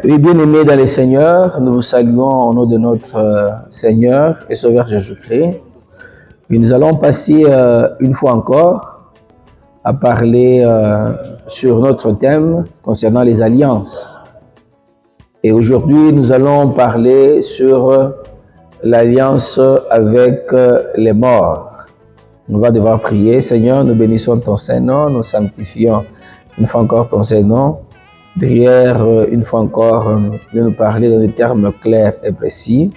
Oui, bien-aimés dans les Seigneurs, nous vous saluons au nom de notre Seigneur et Sauveur Jésus-Christ. Et nous allons passer une fois encore à parler sur notre thème concernant les alliances. Et aujourd'hui, nous allons parler sur l'alliance avec les morts. On va devoir prier. Seigneur, nous bénissons ton Saint-Nom, nous sanctifions une fois encore ton Saint-Nom. Prière, une fois encore, de nous parler dans des termes clairs et précis.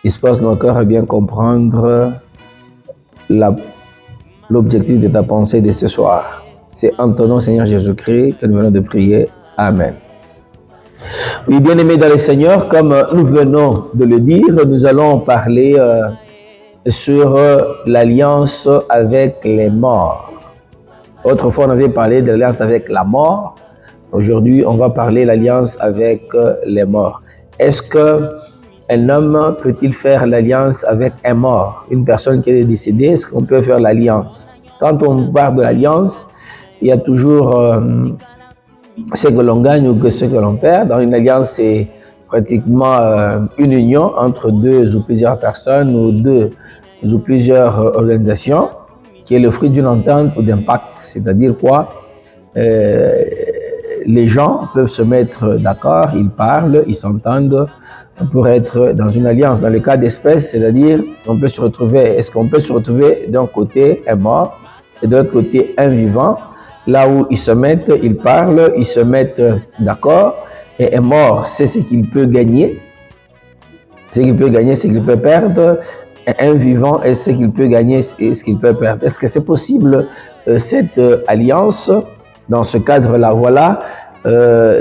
Dispose nos cœurs à bien comprendre l'objectif de ta pensée de ce soir. C'est en ton nom, Seigneur Jésus-Christ, que nous venons de prier. Amen. Oui, bien-aimés dans le Seigneur, comme nous venons de le dire, nous allons parler sur l'alliance avec les morts. Autrefois, on avait parlé de l'alliance avec la mort. Aujourd'hui, on va parler de l'alliance avec les morts. Est-ce qu'un homme peut-il faire l'alliance avec un mort? Une personne qui est décédée, est-ce qu'on peut faire l'alliance? Quand on parle de l'alliance, il y a toujours ce que l'on gagne ou ce que l'on perd. Dans une alliance, c'est pratiquement une union entre deux ou plusieurs personnes ou deux ou plusieurs organisations qui est le fruit d'une entente ou d'un pacte. C'est-à-dire quoi? Les gens peuvent se mettre d'accord, ils parlent, ils s'entendent pour être dans une alliance. Dans le cas d'espèce, c'est-à-dire on peut se retrouver, est-ce qu'on peut se retrouver d'un côté un mort et de l'autre côté un vivant, là où ils se mettent, ils parlent, ils se mettent d'accord, et un mort, c'est ce qu'il peut gagner, ce qu'il peut gagner, ce qu'il peut perdre, et un vivant est ce qu'il peut gagner et ce qu'il peut perdre. Est-ce que c'est possible cette alliance? Dans ce cadre-là, voilà,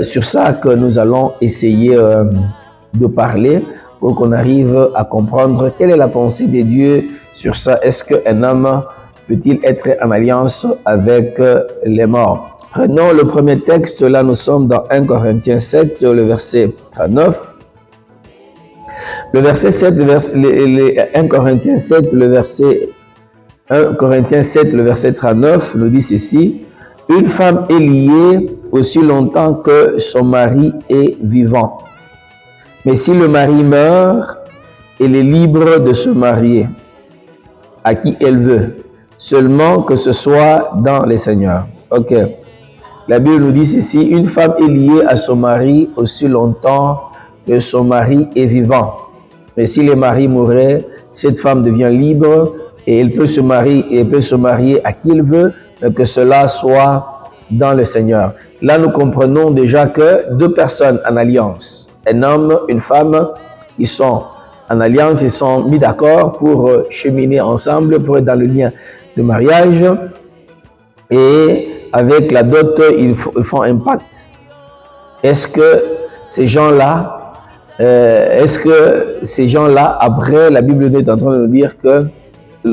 sur ça que nous allons essayer de parler pour qu'on arrive à comprendre quelle est la pensée de Dieu sur ça. Est-ce qu'un homme peut-il être en alliance avec les morts? Prenons le premier texte, là nous sommes dans 1 Corinthiens 7, le verset 39. Le verset 7, 1 Corinthiens 7, le verset 1 Corinthiens 7, le verset 39 nous dit ceci. Une femme est liée aussi longtemps que son mari est vivant. Mais si le mari meurt, elle est libre de se marier à qui elle veut, seulement que ce soit dans le Seigneur. Ok. La Bible nous dit ceci, une femme est liée à son mari aussi longtemps que son mari est vivant. Mais si le mari mourait, cette femme devient libre et elle peut se marier à qui elle veut, mais que cela soit dans le Seigneur. Là, nous comprenons déjà que deux personnes en alliance, un homme, une femme, ils sont en alliance, ils sont mis d'accord pour cheminer ensemble, pour être dans le lien de mariage. Et avec la dot, ils font un pacte. Est-ce que ces gens-là, après, la Bible est en train de nous dire que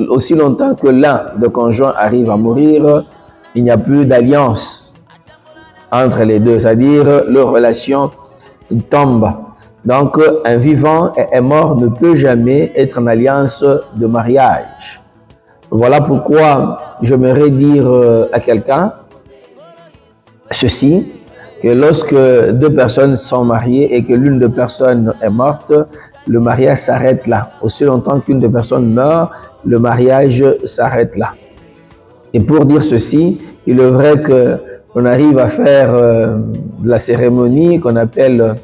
aussi longtemps que l'un des conjoints arrive à mourir, il n'y a plus d'alliance entre les deux, c'est-à-dire leur relation tombe. Donc, un vivant et un mort ne peut jamais être en alliance de mariage. Voilà pourquoi j'aimerais dire à quelqu'un ceci, que lorsque deux personnes sont mariées et que l'une des personnes est morte, le mariage s'arrête là. Aussi longtemps qu'une des personnes meurt, le mariage s'arrête là. Et pour dire ceci, il est vrai qu'on arrive à faire la cérémonie qu'on appelle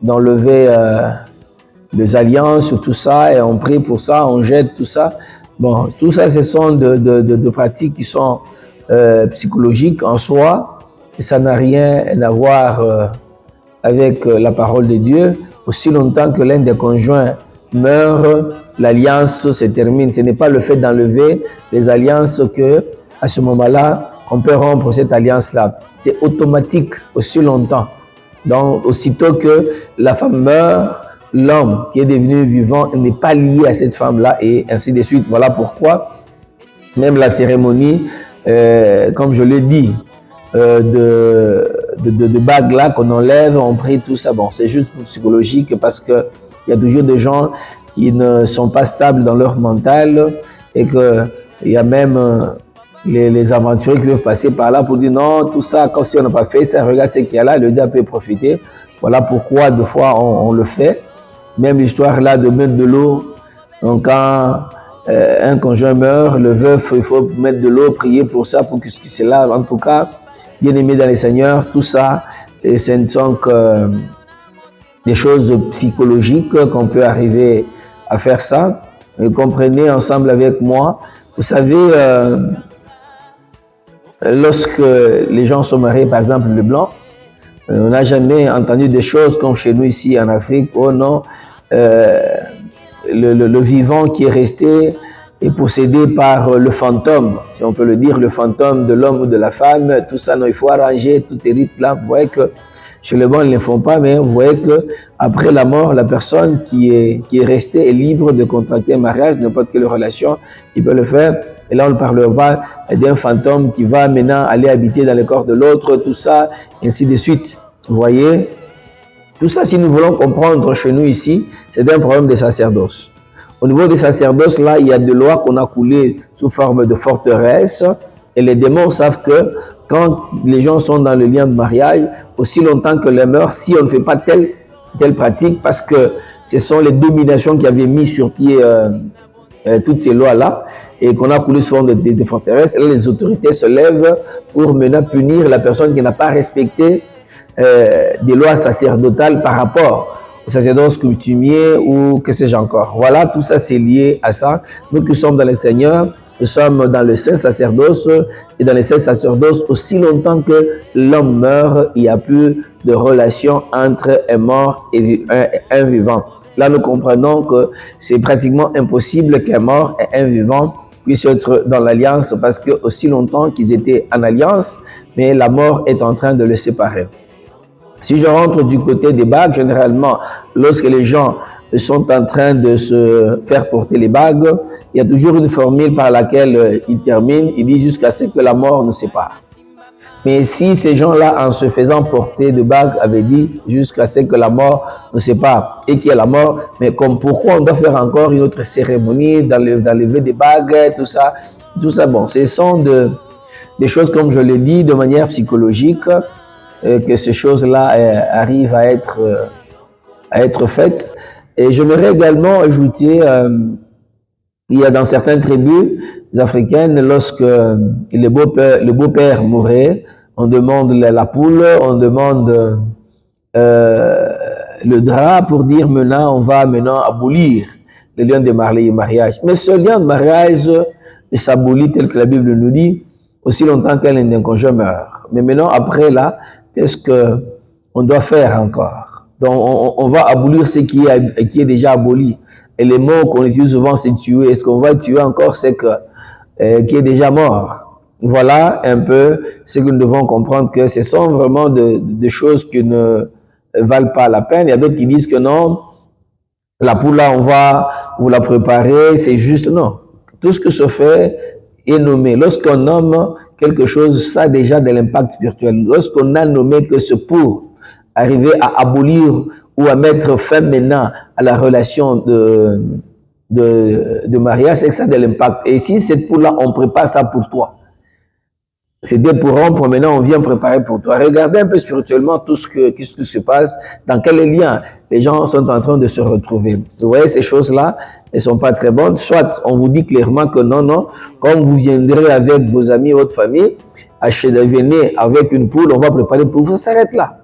d'enlever les alliances ou tout ça, et on prie pour ça, on jette tout ça. Bon, tout ça, ce sont de pratiques qui sont psychologiques en soi, et ça n'a rien à voir avec la parole de Dieu. Aussi longtemps que l'un des conjoints meurt, l'alliance se termine. Ce n'est pas le fait d'enlever les alliances que, à ce moment-là, on peut rompre cette alliance-là. C'est automatique aussi longtemps. Donc, aussitôt que la femme meurt, l'homme qui est devenu vivant n'est pas lié à cette femme-là et ainsi de suite. Voilà pourquoi même la cérémonie, comme je l'ai dit, de bagues là qu'on enlève, on prie, tout ça. Bon, c'est juste psychologique parce qu'il y a toujours des gens qui ne sont pas stables dans leur mental et qu'il y a même les aventuriers qui peuvent passer par là pour dire non, tout ça, comme si on n'a pas fait ça, regarde ce qu'il y a là, le diable peut profiter. Voilà pourquoi deux fois on le fait. Même l'histoire là de mettre de l'eau. Donc quand un conjoint meurt, le veuf, il faut mettre de l'eau, prier pour ça, pour que cela, en tout cas, bien aimé dans les Seigneurs, tout ça, et ce ne sont que des choses psychologiques qu'on peut arriver à faire ça. Et comprenez ensemble avec moi, vous savez, lorsque les gens sont mariés, par exemple le blanc, on n'a jamais entendu des choses comme chez nous ici en Afrique. Oh non, le vivant qui est resté est possédé par le fantôme, si on peut le dire, le fantôme de l'homme ou de la femme. Tout ça, non, il faut arranger tous ces rites-là. Vous voyez que chez les blancs, ils ne le font pas, mais vous voyez que après la mort, la personne qui est restée est libre de contracter un mariage, n'importe quelle relation, il peut le faire. Et là, on ne parle pas d'un fantôme qui va maintenant aller habiter dans le corps de l'autre, tout ça, ainsi de suite. Vous voyez, tout ça, si nous voulons comprendre chez nous ici, c'est un problème de sacerdoce. Au niveau des sacerdoces, là, il y a des lois qu'on a coulées sous forme de forteresse, et les démons savent que quand les gens sont dans le lien de mariage, aussi longtemps que les mœurs, si on ne fait pas telle pratique, parce que ce sont les dominations qui avaient mis sur pied toutes ces lois-là, et qu'on a coulé sous forme de forteresse, là, les autorités se lèvent pour maintenant punir la personne qui n'a pas respecté des lois sacerdotales par rapport au sacerdoce coutumier ou que sais-je encore. Voilà, tout ça c'est lié à ça. Nous qui sommes dans le Seigneur, nous sommes dans le saint sacerdoce, et dans le saint sacerdoce, aussi longtemps que l'homme meurt, il n'y a plus de relation entre un mort et un vivant. Là, nous comprenons que c'est pratiquement impossible qu'un mort et un vivant puissent être dans l'alliance, parce que aussi longtemps qu'ils étaient en alliance, mais la mort est en train de les séparer. Si je rentre du côté des bagues, généralement, lorsque les gens sont en train de se faire porter les bagues, il y a toujours une formule par laquelle ils terminent, ils disent jusqu'à ce que la mort nous sépare. Mais si ces gens-là, en se faisant porter de bagues, avaient dit jusqu'à ce que la mort nous sépare et qu'il y a la mort, mais comme pourquoi on doit faire encore une autre cérémonie d'enlever des bagues, tout ça, bon, ce sont des choses, comme je l'ai dit, de manière psychologique, que ces choses-là arrivent à être faites. Et j'aimerais également ajouter, il y a dans certaines tribus africaines, lorsque le beau-père mourait, on demande la poule, on demande le drap pour dire maintenant, on va maintenant abolir le lien de mariage. Mais ce lien de mariage s'abolit tel que la Bible nous dit, aussi longtemps qu'un conjoint meurt. Mais maintenant, après là, qu'est-ce qu'on doit faire encore? Donc, on va abolir ce qui est déjà aboli. Et les mots qu'on utilise souvent, c'est tuer. Est-ce qu'on va tuer encore ce qui est déjà mort? Voilà un peu ce que nous devons comprendre, que ce sont vraiment des choses qui ne valent pas la peine. Il y a d'autres qui disent que non, la poule là, on va vous la préparer, c'est juste non. Tout ce que se fait est nommé. Lorsqu'on nomme quelque chose, ça a déjà de l'impact spirituel. Lorsqu'on a nommé que c'est pour arriver à abolir ou à mettre fin maintenant à la relation de mariage, c'est que ça a de l'impact. Et si cette poule-là, on prépare ça pour toi, c'était pour rompre, maintenant on vient préparer pour toi. Regardez un peu spirituellement tout ce qui se passe, dans quel lien les gens sont en train de se retrouver. Vous voyez, ces choses-là, elles ne sont pas très bonnes. Soit on vous dit clairement que non, quand vous viendrez avec vos amis, votre famille, venez avec une poule, on va préparer pour vous, ça s'arrête là.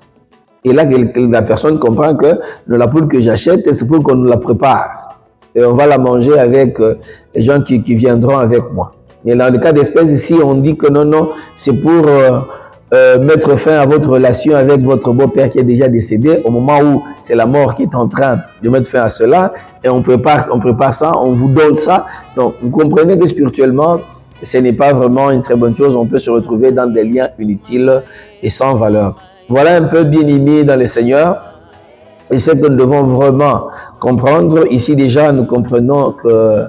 Et là, la personne comprend que la poule que j'achète, c'est pour qu'on nous la prépare. Et on va la manger avec les gens qui viendront avec moi. Et dans le cas d'espèce ici, on dit que non, c'est pour mettre fin à votre relation avec votre beau-père qui est déjà décédé, au moment où c'est la mort qui est en train de mettre fin à cela, et on prépare ça, on vous donne ça. Donc, vous comprenez que spirituellement, ce n'est pas vraiment une très bonne chose. On peut se retrouver dans des liens inutiles et sans valeur. Voilà un peu bien aimé dans le Seigneur. Et ce que nous devons vraiment comprendre, ici déjà, nous comprenons que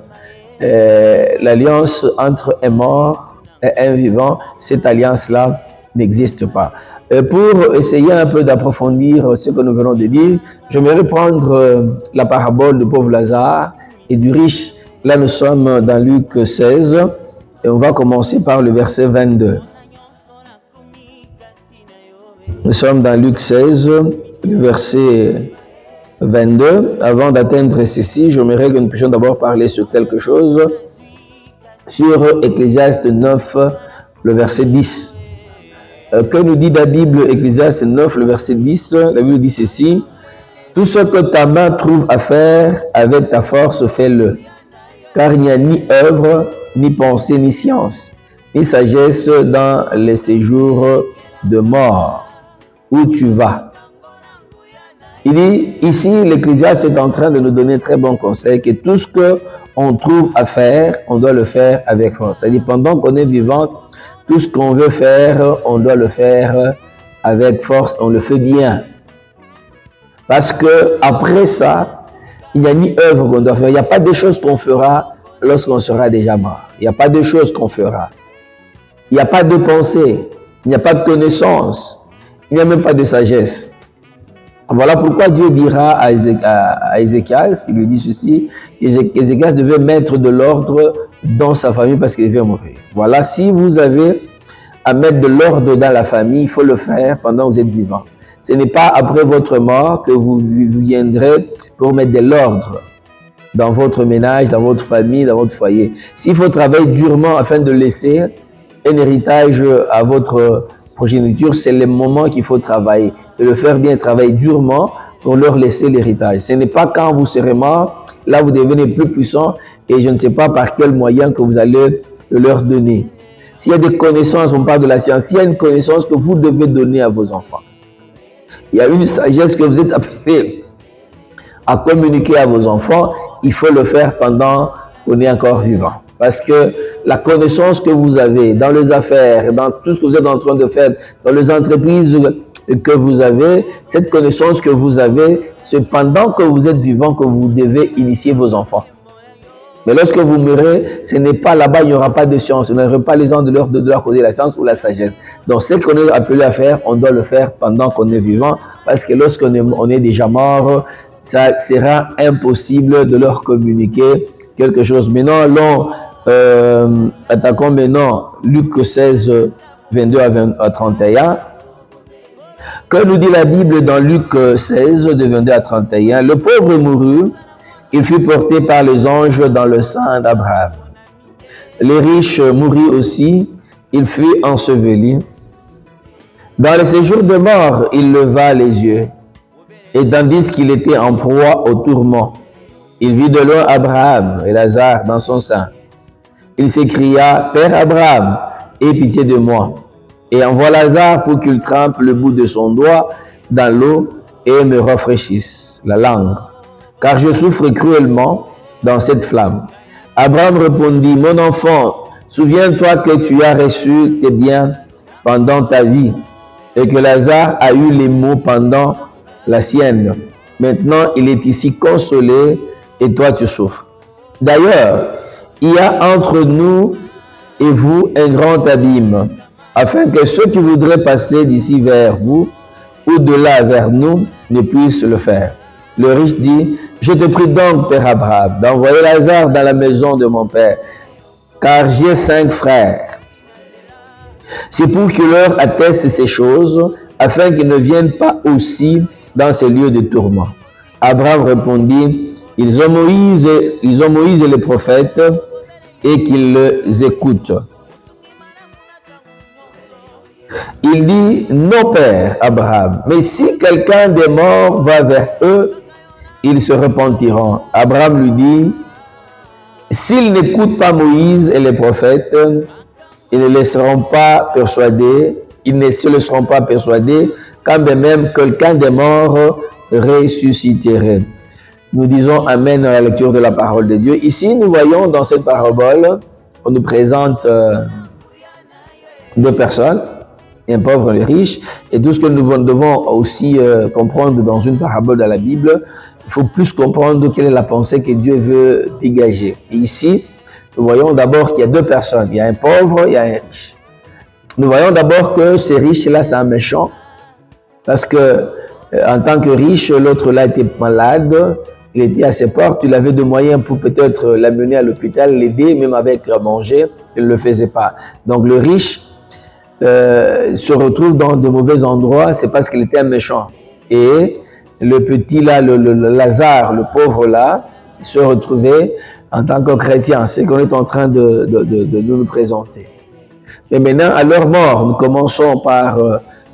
l'alliance entre un mort et un vivant, cette alliance-là n'existe pas. Pour essayer un peu d'approfondir ce que nous venons de dire, j'aimerais prendre la parabole du pauvre Lazare et du riche. Là, nous sommes dans Luc 16 et on va commencer par le verset 22. Nous sommes dans Luc 16, le verset 22. Avant d'atteindre ceci, j'aimerais que nous puissions d'abord parler sur quelque chose, sur Ecclésiaste 9, le verset 10. Que nous dit la Bible, Ecclésiaste 9, le verset 10, la Bible dit ceci: tout ce que ta main trouve à faire avec ta force, fais-le. Car il n'y a ni œuvre, ni pensée, ni science, ni sagesse dans les séjours de mort où tu vas. Il dit, ici, l'Ecclésiaste est en train de nous donner un très bon conseil, que tout ce qu'on trouve à faire, on doit le faire avec force. C'est-à-dire, pendant qu'on est vivant, tout ce qu'on veut faire, on doit le faire avec force, on le fait bien. Parce que après ça, il n'y a ni œuvre qu'on doit faire. Il n'y a pas de choses qu'on fera lorsqu'on sera déjà mort. Il n'y a pas de choses qu'on fera. Il n'y a pas de pensée. Il n'y a pas de connaissance. Il n'y a même pas de sagesse. Voilà pourquoi Dieu dira à Ézéchias, il lui dit ceci, Ézéchias devait mettre de l'ordre dans sa famille parce qu'il devait mourir. Voilà, si vous avez à mettre de l'ordre dans la famille, il faut le faire pendant que vous êtes vivant. Ce n'est pas après votre mort que vous viendrez pour mettre de l'ordre dans votre ménage, dans votre famille, dans votre foyer. S'il faut travailler durement afin de laisser un héritage à votre progéniture, c'est le moment qu'il faut travailler. De le faire bien, travailler durement pour leur laisser l'héritage. Ce n'est pas quand vous serez mort, là vous devenez plus puissant et je ne sais pas par quel moyen que vous allez leur donner. S'il y a des connaissances, on parle de la science, s'il y a une connaissance que vous devez donner à vos enfants, il y a une sagesse que vous êtes appelés à communiquer à vos enfants, il faut le faire pendant qu'on est encore vivant. Parce que la connaissance que vous avez dans les affaires, dans tout ce que vous êtes en train de faire, dans les entreprises que vous avez, cette connaissance que vous avez, c'est pendant que vous êtes vivant que vous devez initier vos enfants. Mais lorsque vous mourrez, ce n'est pas là-bas, il n'y aura pas de science. Vous n'aurez pas les gens de leur côté, la science ou la sagesse. Donc, ce qu'on est appelé à faire, on doit le faire pendant qu'on est vivant, parce que lorsqu'on est déjà mort, ça sera impossible de leur communiquer quelque chose. Maintenant, attaquons maintenant Luc 16, 22 à 31. Que nous dit la Bible dans Luc 16, de 22 à 31? Le pauvre mourut, il fut porté par les anges dans le sein d'Abraham. Les riches mourut aussi, il fut enseveli. Dans le séjour de mort, il leva les yeux, et tandis qu'il était en proie au tourment, il vit de loin Abraham et Lazare dans son sein. Il s'écria: Père Abraham, aie pitié de moi, et envoie Lazare pour qu'il trempe le bout de son doigt dans l'eau et me rafraîchisse la langue, car je souffre cruellement dans cette flamme. Abraham répondit: Mon enfant, souviens-toi que tu as reçu tes biens pendant ta vie, et que Lazare a eu les maux pendant la sienne. Maintenant, il est ici consolé, et toi tu souffres. D'ailleurs, il y a entre nous et vous un grand abîme, afin que ceux qui voudraient passer d'ici vers vous, ou de là vers nous, ne puissent le faire. Le riche dit: Je te prie donc, Père Abraham, d'envoyer Lazare dans la maison de mon père, car j'ai 5 frères. C'est pour qu'il leur atteste ces choses, afin qu'ils ne viennent pas aussi dans ces lieux de tourment. Abraham répondit: Ils ont Moïse et les prophètes, et qu'ils les écoutent. Il dit: Non, Père Abraham, mais si quelqu'un des morts va vers eux, ils se repentiront. Abraham lui dit: S'ils n'écoutent pas Moïse et les prophètes, ils ne laisseront pas persuader, ils ne se laisseront pas persuader, quand même quelqu'un des morts ressusciterait. Nous disons Amen à la lecture de la parole de Dieu. Ici, nous voyons dans cette parabole, on nous présente 2 personnes, un pauvre et un riche, et tout ce que nous devons aussi comprendre dans une parabole de la Bible, il faut plus comprendre quelle est la pensée que Dieu veut dégager. Et ici, nous voyons d'abord qu'il y a 2 personnes, il y a un pauvre, il y a un riche. Nous voyons d'abord que ce riche-là, c'est un méchant, parce que en tant que riche, l'autre là était malade, il était à ses portes, il avait de moyens pour peut-être l'amener à l'hôpital, l'aider, même avec à manger, il ne le faisait pas. Donc le riche se retrouve dans de mauvais endroits, c'est parce qu'il était un méchant. Et le petit là, le Lazare, le pauvre là, se retrouvait en tant que chrétien. C'est ce qu'on est en train de nous présenter. Et maintenant, à leur mort, nous commençons par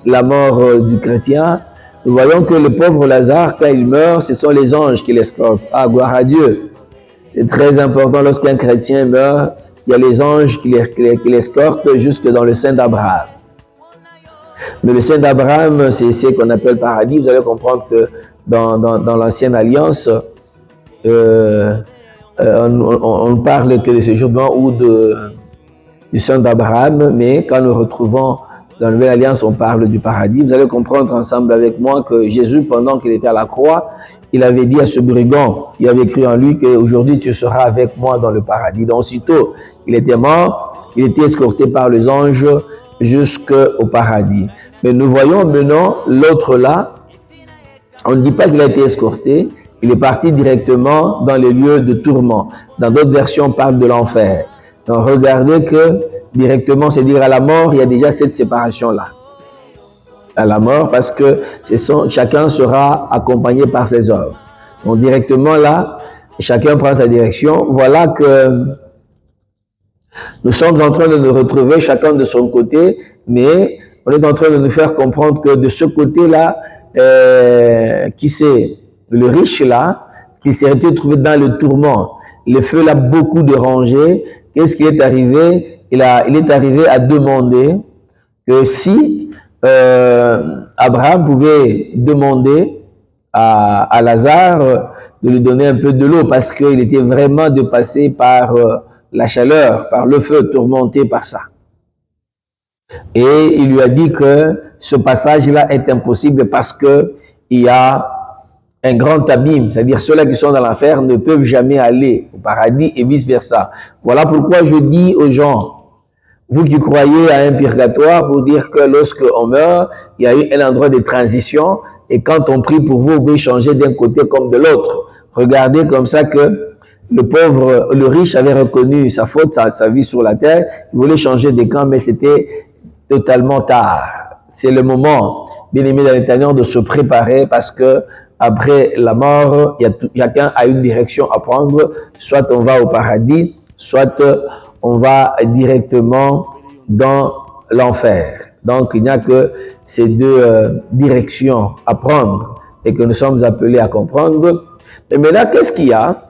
la mort du chrétien. Nous voyons que le pauvre Lazare, quand il meurt, ce sont les anges qui l'escortent. Ah, gloire à Dieu. C'est très important lorsqu'un chrétien meurt, il y a les anges qui l'escortent jusque dans le sein d'Abraham. Mais le sein d'Abraham, c'est ce qu'on appelle paradis. Vous allez comprendre que dans l'ancienne alliance, on ne parle que de séjournement ou du sein d'Abraham, mais quand nous retrouvons dans la Nouvelle Alliance, on parle du paradis. Vous allez comprendre ensemble avec moi que Jésus, pendant qu'il était à la croix, il avait dit à ce brigand qui avait cru en lui qu'aujourd'hui tu seras avec moi dans le paradis. Donc aussitôt, il était mort, il était escorté par les anges jusqu'au paradis. Mais nous voyons maintenant l'autre là, on ne dit pas qu'il a été escorté, il est parti directement dans les lieux de tourment. Dans d'autres versions, on parle de l'enfer. Donc regardez que directement, c'est-à-dire à la mort, il y a déjà cette séparation-là. À la mort, parce que chacun sera accompagné par ses œuvres. Donc directement là, chacun prend sa direction. Voilà que nous sommes en train de nous retrouver chacun de son côté, mais on est en train de nous faire comprendre que de ce côté-là, qui c'est le riche là, qui s'est retrouvé dans le tourment, le feu l'a beaucoup dérangé. Qu'est-ce qui est arrivé? Il est arrivé à demander que si Abraham pouvait demander à Lazare de lui donner un peu de l'eau parce qu'il était vraiment dépassé par la chaleur, par le feu, tourmenté par ça. Et il lui a dit que ce passage-là est impossible parce que il y a un grand abîme, c'est-à-dire ceux-là qui sont dans l'enfer ne peuvent jamais aller au paradis et vice-versa. Voilà pourquoi je dis aux gens, vous qui croyez à un purgatoire, pour dire que lorsqu'on meurt, il y a eu un endroit de transition et quand on prie pour vous, vous pouvez changer d'un côté comme de l'autre. Regardez comme ça que le pauvre, le riche avait reconnu sa faute, sa vie sur la terre, il voulait changer de camp, mais c'était totalement tard. C'est le moment, bien aimé dans l'intérieur, de se préparer parce que après la mort, chacun a une direction à prendre. Soit on va au paradis, soit on va directement dans l'enfer. Donc, il n'y a que ces deux directions à prendre et que nous sommes appelés à comprendre. Et maintenant, qu'est-ce qu'il y a?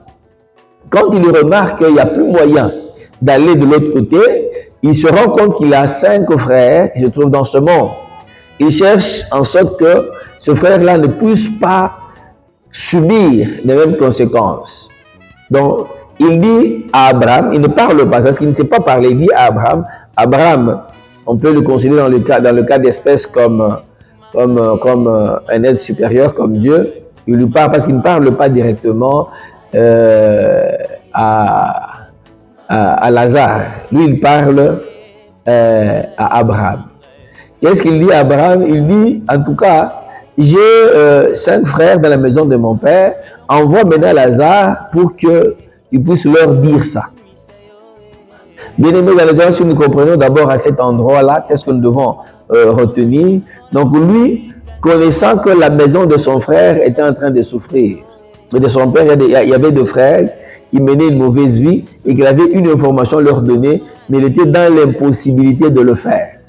Quand il remarque qu'il n'y a plus moyen d'aller de l'autre côté, il se rend compte qu'il a 5 frères qui se trouvent dans ce monde. Il cherche en sorte que ce frère-là ne puisse pas subir les mêmes conséquences. Donc, il dit à Abraham, il ne parle pas parce qu'il ne sait pas parler, il dit à Abraham, Abraham, on peut le considérer dans le cas d'espèce comme un être supérieur, comme Dieu. Il lui parle parce qu'il ne parle pas directement à Lazare. Lui, il parle à Abraham. Qu'est-ce qu'il dit à Abraham? Il dit, en tout cas, j'ai 5 frères dans la maison de mon père, envoie maintenant Lazare pour qu'il puisse leur dire ça. Bien aimé dans le droit, si nous comprenons d'abord à cet endroit-là, qu'est-ce que nous devons retenir? Donc lui, connaissant que la maison de son frère était en train de souffrir, et de son père, il y avait 2 frères qui menaient une mauvaise vie et qu'il avait une information à leur donner, mais il était dans l'impossibilité de le faire.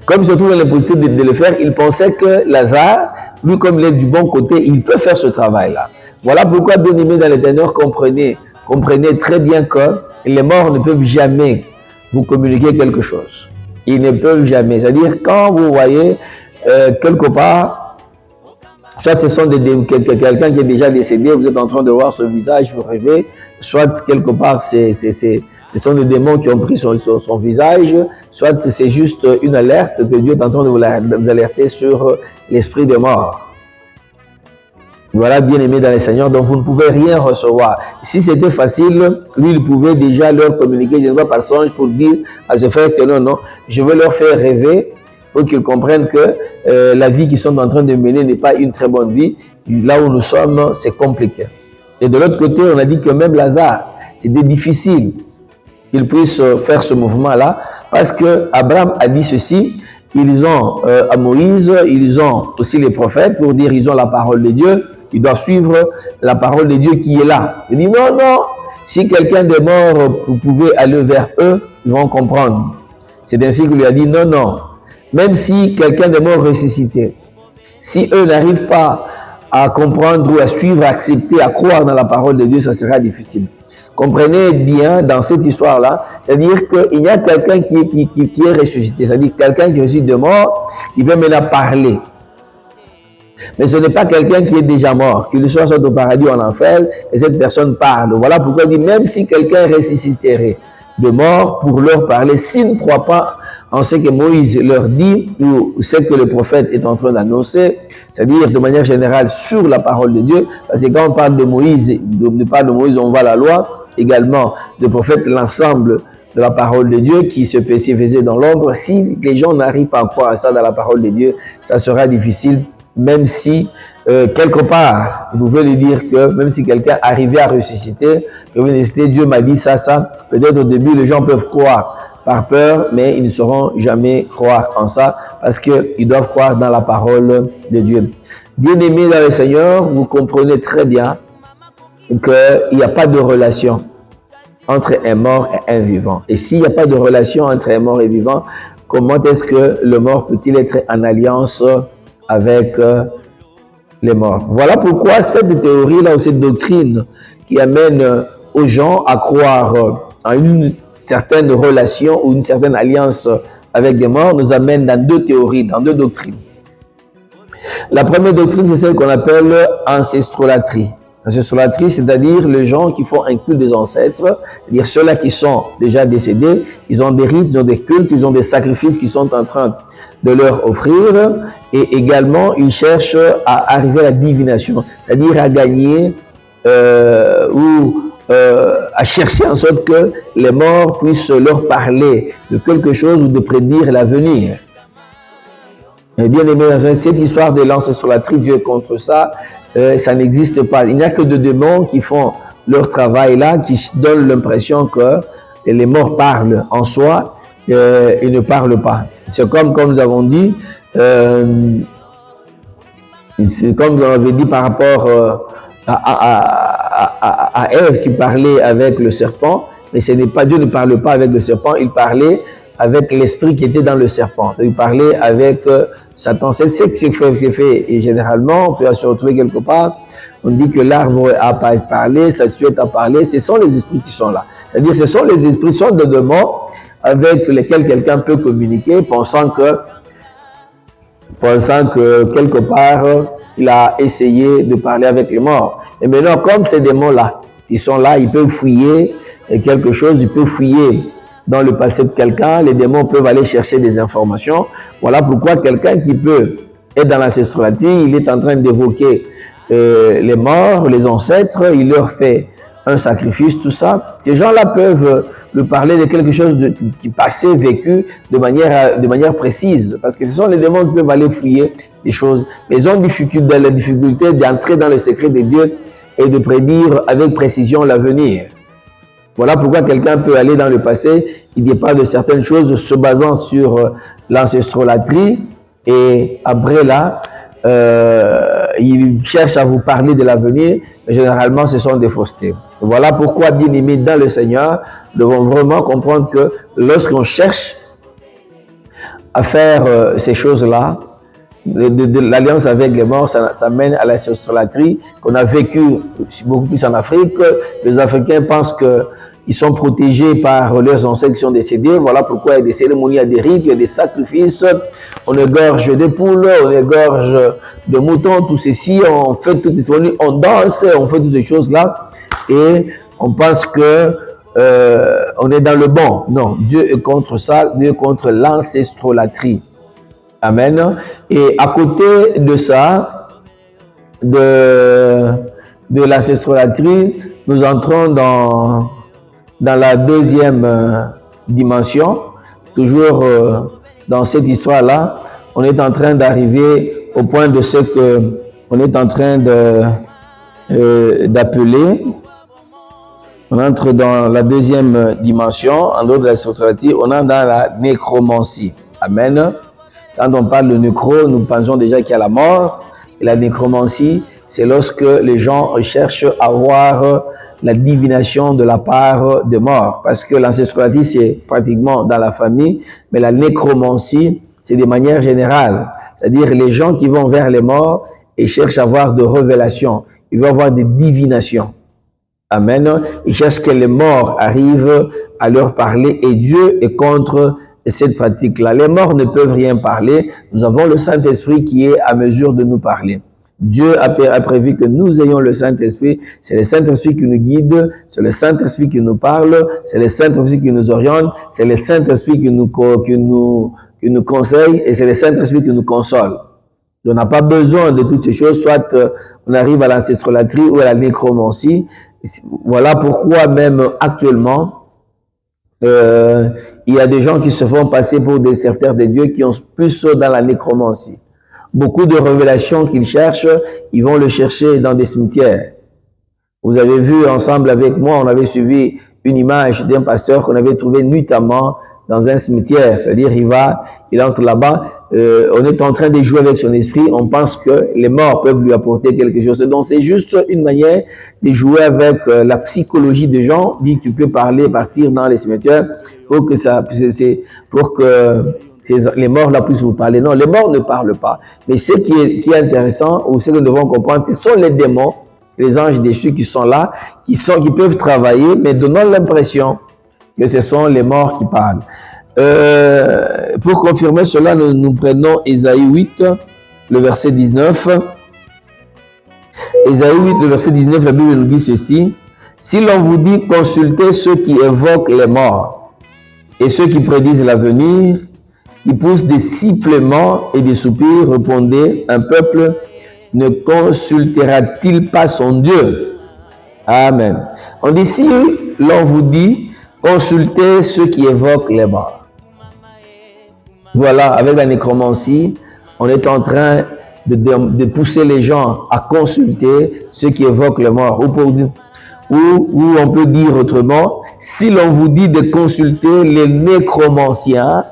Comme il se trouve dans l'impossibilité de le faire, il pensait que Lazare, lui comme il est du bon côté, il peut faire ce travail-là. Voilà pourquoi, bien aimé dans l'Éternel, comprenez très bien que les morts ne peuvent jamais vous communiquer quelque chose. Ils ne peuvent jamais. C'est-à-dire, quand vous voyez quelque part, soit ce sont quelqu'un qui est déjà décédé, vous êtes en train de voir son visage, vous rêvez, soit quelque part, ce sont des démons qui ont pris son visage, soit c'est juste une alerte que Dieu est en train de vous alerter sur l'esprit de mort. Voilà, bien aimé dans le Seigneur, donc vous ne pouvez rien recevoir. Si c'était facile, lui, il pouvait déjà leur communiquer, je ne vois par songe, pour dire à ce frère que non, je veux leur faire rêver pour qu'ils comprennent que la vie qu'ils sont en train de mener n'est pas une très bonne vie. Là où nous sommes, c'est compliqué. Et de l'autre côté, on a dit que même Lazare, c'était difficile qu'il puisse faire ce mouvement-là, parce que Abraham a dit ceci, ils ont à Moïse, ils ont aussi les prophètes pour dire ils ont la parole de Dieu, ils doivent suivre la parole de Dieu qui est là. Il dit non, non, si quelqu'un de mort, vous pouvez aller vers eux, ils vont comprendre. C'est ainsi qu'il lui a dit non, non, même si quelqu'un de mort ressuscité, si eux n'arrivent pas à comprendre ou à suivre, à accepter, à croire dans la parole de Dieu, ça sera difficile. Comprenez bien dans cette histoire-là, c'est-à-dire qu'il y a quelqu'un qui est ressuscité, c'est-à-dire quelqu'un qui est ressuscité de mort, il peut maintenant parler. Mais ce n'est pas quelqu'un qui est déjà mort, qu'il soit au paradis ou en enfer, et cette personne parle. Voilà pourquoi il dit, même si quelqu'un ressusciterait de mort pour leur parler, s'ils ne croient pas en ce que Moïse leur dit, ou ce que le prophète est en train d'annoncer, c'est-à-dire de manière générale sur la parole de Dieu, parce que quand on parle de Moïse, on voit la loi, également de prophète, l'ensemble de la parole de Dieu qui se faisait dans l'ombre. Si les gens n'arrivent pas à croire à ça dans la parole de Dieu, ça sera difficile, même si quelque part, vous pouvez lui dire que même si quelqu'un arrivait à ressusciter, Dieu m'a dit ça, peut-être au début les gens peuvent croire par peur, mais ils ne sauront jamais croire en ça parce qu'ils doivent croire dans la parole de Dieu. Bien-aimés dans le Seigneur, vous comprenez très bien qu'il n'y a pas de relation entre un mort et un vivant. Et s'il n'y a pas de relation entre un mort et un vivant, comment est-ce que le mort peut-il être en alliance avec les morts? Voilà pourquoi cette théorie-là ou cette doctrine qui amène aux gens à croire en une certaine relation ou une certaine alliance avec des morts nous amène dans deux théories, dans deux doctrines. La première doctrine, c'est celle qu'on appelle ancestrolâtrie. Ancestrolâtrie, c'est-à-dire les gens qui font un culte des ancêtres, c'est-à-dire ceux-là qui sont déjà décédés, ils ont des rites, ils ont des cultes, ils ont des sacrifices qui sont en train de leur offrir, et également ils cherchent à arriver à la divination, c'est-à-dire à gagner à chercher en sorte que les morts puissent leur parler de quelque chose ou de prédire l'avenir. Bien aimé, dans cette histoire de l'ancestrolâtrie, Dieu est contre ça, ça n'existe pas. Il n'y a que des démons qui font leur travail là, qui donnent l'impression que les morts parlent en soi, ils ne parlent pas. C'est comme nous avons dit, c'est comme on avait dit par rapport à Ève qui parlait avec le serpent, mais ce n'est pas Dieu ne parle pas avec le serpent, il parlait avec l'esprit qui était dans le serpent. Il parlait avec Satan. C'est ce qui s'est fait. Et généralement, on peut se retrouver quelque part. On dit que l'arbre a parlé, sa statuette a parlé. Ce sont les esprits qui sont là. C'est-à-dire, ce sont les esprits, sont des démons avec lesquels quelqu'un peut communiquer, pensant que quelque part, il a essayé de parler avec les morts. Et maintenant, comme ces démons-là, ils sont là, ils peuvent fouiller quelque chose, ils peuvent fouiller dans le passé de quelqu'un, les démons peuvent aller chercher des informations. Voilà pourquoi quelqu'un qui peut être dans l'ancestralité, il est en train d'évoquer les morts, les ancêtres, il leur fait un sacrifice, tout ça. Ces gens-là peuvent lui parler de quelque chose qui passait, vécu de manière précise, parce que ce sont les démons qui peuvent aller fouiller des choses. Mais ils ont la difficulté d'entrer dans le secret de Dieu et de prédire avec précision l'avenir. Voilà pourquoi quelqu'un peut aller dans le passé, il dépend de certaines choses se basant sur l'ancestrolâtrie et après là, il cherche à vous parler de l'avenir, mais généralement ce sont des faussetés. Voilà pourquoi, bien aimés dans le Seigneur, nous devons vraiment comprendre que lorsqu'on cherche à faire ces choses-là, de l'alliance avec les morts, ça mène à l'ancestrolâtrie qu'on a vécu beaucoup plus en Afrique. Les Africains pensent qu'ils sont protégés par leurs ancêtres qui sont décédés. Voilà pourquoi il y a des cérémonies, il y a des rites, il y a des sacrifices. On égorge des poules, on égorge de moutons, tout ceci. On fait toutes ces cérémonies, on danse, on fait toutes ces choses-là. Et on pense que on est dans le bon. Non, Dieu est contre ça. Dieu est contre l'ancestrolâtrie. Amen. Et à côté de ça, de l'ancestrolâtrie, nous entrons dans la deuxième dimension. Toujours dans cette histoire-là, on est en train d'arriver au point de ce que on est en train d'appeler. On entre dans la deuxième dimension, en dehors de l'ancestrolâtrie, on entre dans la nécromancie. Amen. Quand on parle de nécro, nous pensons déjà qu'il y a la mort. Et la nécromancie, c'est lorsque les gens cherchent à avoir la divination de la part de mort. Parce que l'ancestrologie, c'est pratiquement dans la famille, mais la nécromancie, c'est de manière générale. C'est-à-dire les gens qui vont vers les morts et cherchent à avoir de révélations. Ils vont avoir des divinations. Amen. Ils cherchent que les morts arrivent à leur parler et Dieu est contre cette pratique-là. Les morts ne peuvent rien parler. Nous avons le Saint-Esprit qui est à mesure de nous parler. Dieu a prévu que nous ayons le Saint-Esprit. C'est le Saint-Esprit qui nous guide, c'est le Saint-Esprit qui nous parle, c'est le Saint-Esprit qui nous oriente, c'est le Saint-Esprit qui nous conseille et c'est le Saint-Esprit qui nous console. On n'a pas besoin de toutes ces choses, soit on arrive à l'ancestrologie ou à la nécromancie. Voilà pourquoi même actuellement, il y a des gens qui se font passer pour des serviteurs de Dieu qui ont plus dans la nécromancie. Beaucoup de révélations qu'ils cherchent, ils vont le chercher dans des cimetières. Vous avez vu ensemble avec moi, on avait suivi une image d'un pasteur qu'on avait trouvé nuitamment dans un cimetière. C'est-à-dire, il entre là-bas, on est en train de jouer avec son esprit, on pense que les morts peuvent lui apporter quelque chose. Donc, c'est juste une manière de jouer avec la psychologie des gens. Dit que tu peux parler, partir dans les cimetières pour que les morts là puissent vous parler. Non, les morts ne parlent pas. Mais ce qui est intéressant, ou ce que nous devons comprendre, ce sont les démons, les anges déchus qui sont là, qui peuvent travailler, mais donnant l'impression que ce sont les morts qui parlent. Pour confirmer cela, nous prenons Ésaïe 8, le verset 19. Ésaïe 8, le verset 19, la Bible nous dit ceci. Si l'on vous dit consultez ceux qui évoquent les morts et ceux qui prédisent l'avenir, qui poussent des sifflements et des soupirs, répondez, un peuple ne consultera-t-il pas son Dieu? Amen. On dit, si l'on vous dit, consultez ceux qui évoquent les morts. Voilà, avec la nécromancie, on est en train de pousser les gens à consulter ceux qui évoquent les morts. Ou on peut dire autrement, si l'on vous dit de consulter les nécromanciens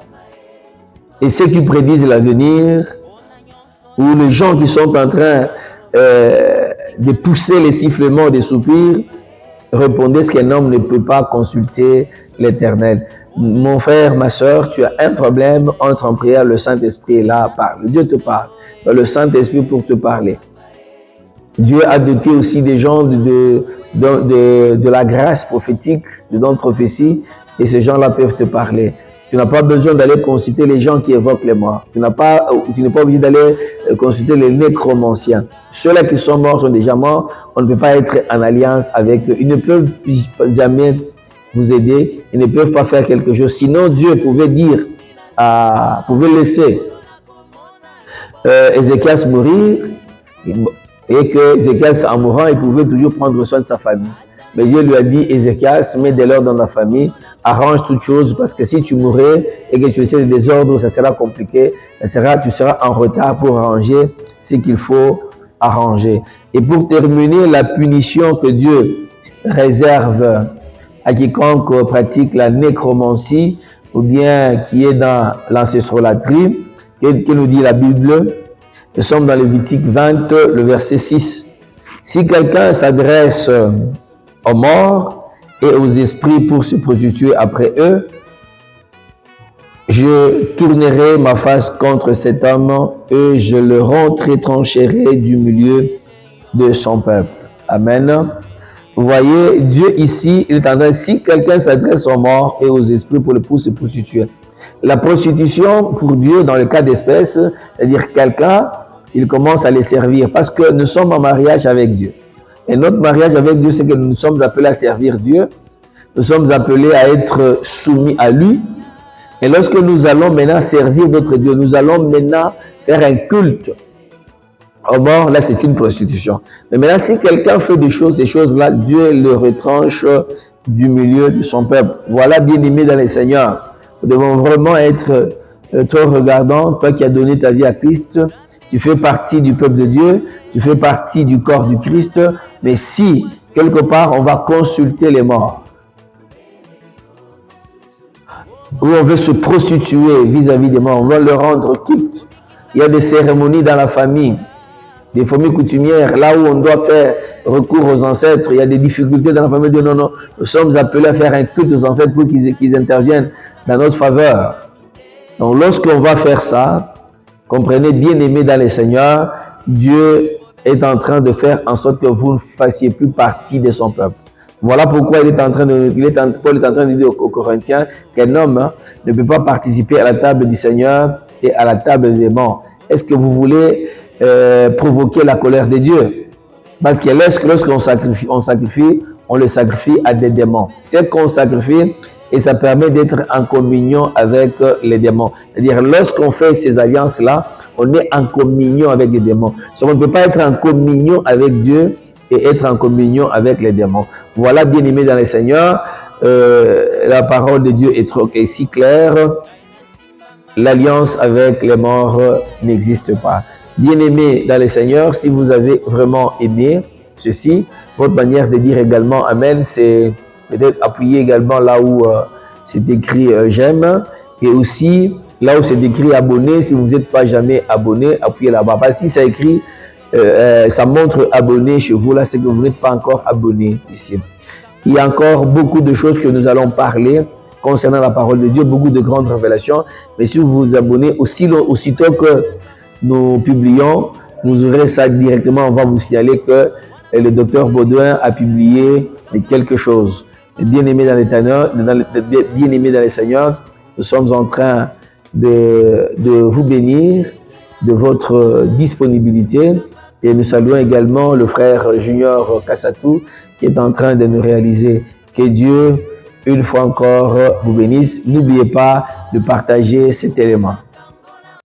et ceux qui prédisent l'avenir, ou les gens qui sont en train de pousser les sifflements des soupirs, répondez ce qu'un homme ne peut pas consulter l'Éternel. Mon frère, ma soeur, tu as un problème, entre en prière, le Saint-Esprit est là, parle. Dieu te parle. Le Saint-Esprit pour te parler. Dieu a doté aussi des gens de la grâce prophétique, de don de prophétie, et ces gens-là peuvent te parler. Tu n'as pas besoin d'aller consulter les gens qui évoquent les morts. Tu n'es pas obligé d'aller consulter les nécromanciens. Ceux-là qui sont morts sont déjà morts. On ne peut pas être en alliance avec eux. Ils ne peuvent jamais vous aider. Ils ne peuvent pas faire quelque chose. Sinon, Dieu pouvait laisser Ézéchias mourir et que Ézéchias, en mourant, il pouvait toujours prendre soin de sa famille. Mais Dieu lui a dit, Ézéchias, mets de l'ordre dans ta famille, arrange toutes choses, parce que si tu mourrais et que tu laissais des désordres, ça sera compliqué, tu seras en retard pour arranger ce qu'il faut arranger. Et pour terminer, la punition que Dieu réserve à quiconque pratique la nécromancie, ou bien qui est dans l'ancestrologie, que nous dit la Bible. Nous sommes dans Lévitique 20, le verset 6. Si quelqu'un s'adresse aux morts et aux esprits pour se prostituer après eux, je tournerai ma face contre cet homme et je le retrancherai du milieu de son peuple. Amen. Vous voyez, Dieu ici, il est en train, si quelqu'un s'adresse aux morts et aux esprits pour se prostituer. La prostitution, pour Dieu, dans le cas d'espèce, c'est-à-dire quelqu'un, il commence à les servir parce que nous sommes en mariage avec Dieu. Et notre mariage avec Dieu, c'est que nous sommes appelés à servir Dieu. Nous sommes appelés à être soumis à lui. Et lorsque nous allons maintenant servir notre Dieu, nous allons maintenant faire un culte aux morts, là c'est une prostitution. Mais maintenant, si quelqu'un fait des choses, ces choses-là, Dieu le retranche du milieu de son peuple. Voilà, bien-aimé dans les Seigneurs. Nous devons vraiment être trop regardants. Toi qui as donné ta vie à Christ, tu fais partie du peuple de Dieu, tu fais partie du corps du Christ. Mais si, quelque part, on va consulter les morts, où on veut se prostituer vis-à-vis des morts, on veut leur rendre culte. Il y a des cérémonies dans la famille, des familles coutumières, là où on doit faire recours aux ancêtres. Il y a des difficultés dans la famille. Non, non, nous sommes appelés à faire un culte aux ancêtres pour qu'ils interviennent dans notre faveur. Donc, lorsqu'on va faire ça, comprenez, bien aimés dans les Seigneurs, Dieu est en train de faire en sorte que vous ne fassiez plus partie de son peuple. Voilà pourquoi Paul est en train de dire aux Corinthiens qu'un homme ne peut pas participer à la table du Seigneur et à la table des morts. Est-ce que vous voulez provoquer la colère de Dieu? Parce que lorsqu'on sacrifie, on le sacrifie à des démons. C'est qu'on sacrifie et ça permet d'être en communion avec les démons. C'est-à-dire, lorsqu'on fait ces alliances-là, on est en communion avec les démons. On ne peut pas être en communion avec Dieu et être en communion avec les démons. Voilà, bien aimé dans le Seigneur, la parole de Dieu est si claire. L'alliance avec les morts n'existe pas. Bien aimé dans le Seigneur, si vous avez vraiment aimé ceci, votre manière de dire également Amen, c'est peut-être appuyer également là où c'est écrit j'aime, et aussi là où c'est écrit abonné. Si vous n'êtes pas jamais abonné, appuyez là-bas. Parce que si ça écrit, ça montre abonné chez vous, là c'est que vous n'êtes pas encore abonné ici. Il y a encore beaucoup de choses que nous allons parler concernant la parole de Dieu, beaucoup de grandes révélations. Mais si vous vous abonnez, aussitôt que nous publions, vous aurez ça directement. On va vous signaler que le docteur Baudouin a publié quelque chose. Bien-aimés dans les Seigneurs, nous sommes en train de vous bénir de votre disponibilité. Et nous saluons également le frère Junior Kassatou qui est en train de nous réaliser. Que Dieu, une fois encore, vous bénisse. N'oubliez pas de partager cet élément.